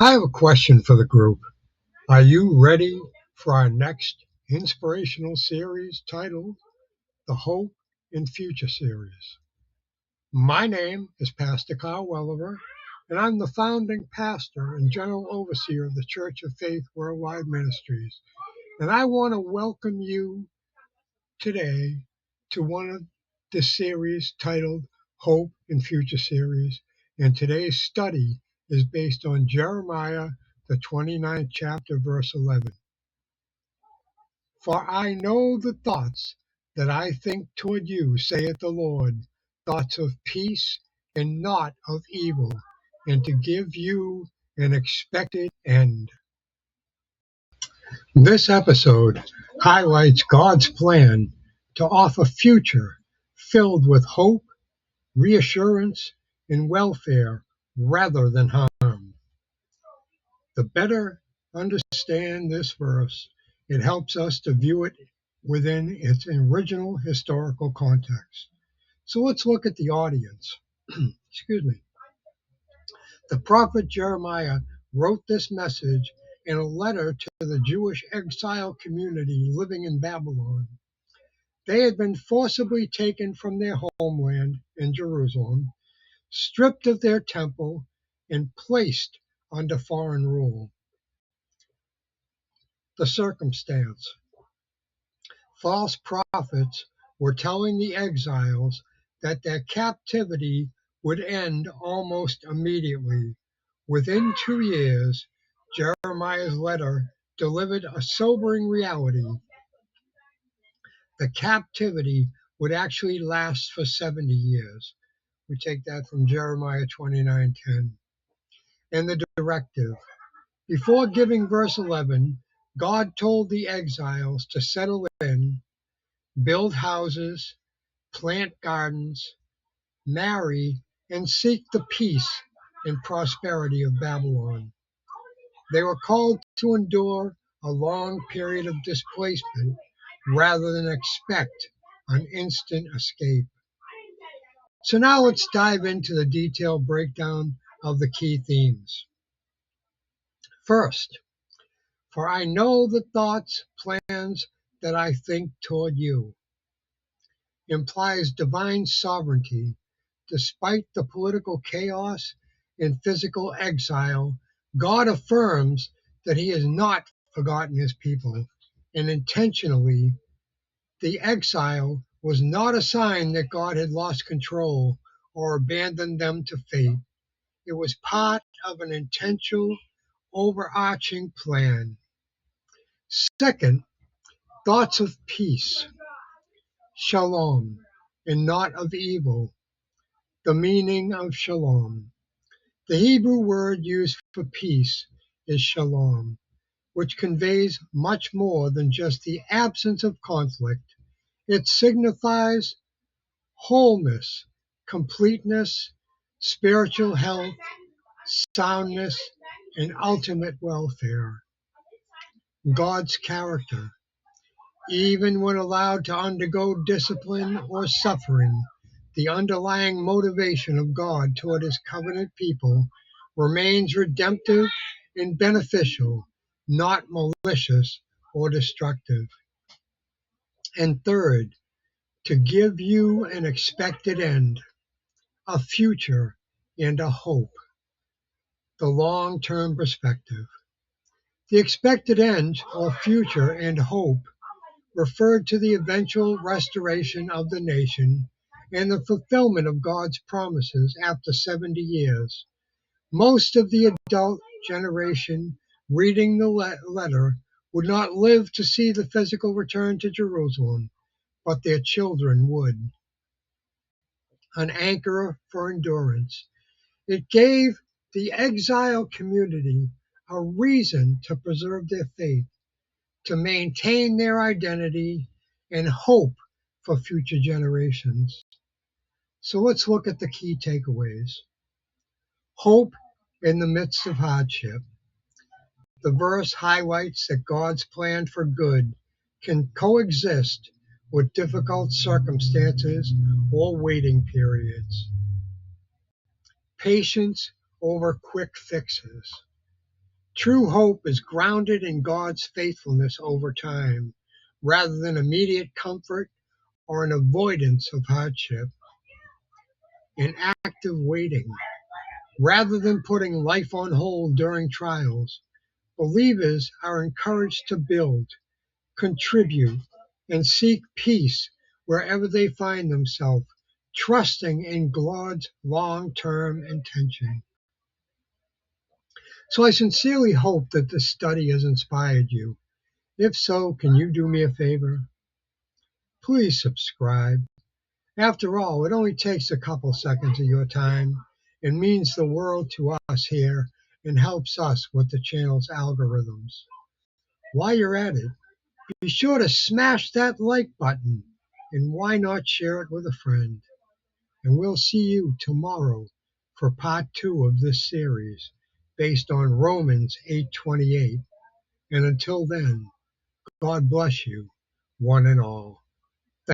I have a question for the group. Are you ready for our next inspirational series titled The Hope in Future Series? My name is Pastor Carl Welliver, and I'm the founding pastor and general overseer of the Church of Faith Worldwide Ministries. And I want to welcome you today to one of the series titled Hope in Future Series. And today's study is based on Jeremiah, the 29th chapter, verse 11. For I know the thoughts that I think toward you, saith the Lord, thoughts of peace and not of evil, and to give you an expected end. This episode highlights God's plan to offer a future filled with hope, reassurance, and welfare rather than harm. The better understand this verse, it helps us to view it within its original historical context. So let's look at the audience. Excuse me. The prophet Jeremiah wrote this message in a letter to the Jewish exile community living in Babylon. They had been forcibly taken from their homeland in Jerusalem, stripped of their temple, and placed under foreign rule. The circumstance: false prophets were telling the exiles that their captivity would end almost immediately. Within 2 years, Jeremiah's letter delivered a sobering reality. The captivity would actually last for 70 years. We take that from Jeremiah 29:10. And the directive. Before giving verse 11, God told the exiles to settle in, build houses, plant gardens, marry, and seek the peace and prosperity of Babylon. They were called to endure a long period of displacement rather than expect an instant escape. So now let's dive into the detailed breakdown of the key themes. First, for I know the thoughts, plans that I think toward you, implies divine sovereignty. Despite the political chaos and physical exile, God affirms that he has not forgotten his people, and intentionally, the exile was not a sign that God had lost control or abandoned them to fate. It was part of an intentional, overarching plan. Second, thoughts of peace, shalom, and not of evil. The meaning of shalom. The Hebrew word used for peace is shalom, which conveys much more than just the absence of conflict. It signifies wholeness, completeness, spiritual health, soundness, and ultimate welfare. God's character. Even when allowed to undergo discipline or suffering, the underlying motivation of God toward his covenant people remains redemptive and beneficial, not malicious or destructive. And third, to give you an expected end, a future, and a hope, the long-term perspective. The expected end, or future and hope, referred to the eventual restoration of the nation and the fulfillment of God's promises after 70 years. Most of the adult generation reading the letter would not live to see the physical return to Jerusalem, but their children would. An anchor for endurance. It gave the exile community a reason to preserve their faith, to maintain their identity, and hope for future generations. So let's look at the key takeaways. Hope in the midst of hardship. The verse highlights that God's plan for good can coexist with difficult circumstances or waiting periods. Patience over quick fixes. True hope is grounded in God's faithfulness over time, rather than immediate comfort or an avoidance of hardship. In active waiting, rather than putting life on hold during trials, believers are encouraged to build, contribute, and seek peace wherever they find themselves, trusting in God's long-term intention. So I sincerely hope that this study has inspired you. If so, can you do me a favor? Please subscribe. After all, it only takes a couple seconds of your time. It means the world to us here and helps us with the channel's algorithms. While you're at it, be sure to smash that like button, and why not share it with a friend? And we'll see you tomorrow for part 2 of this series based on Romans 8:28. And until then, God bless you, one and all.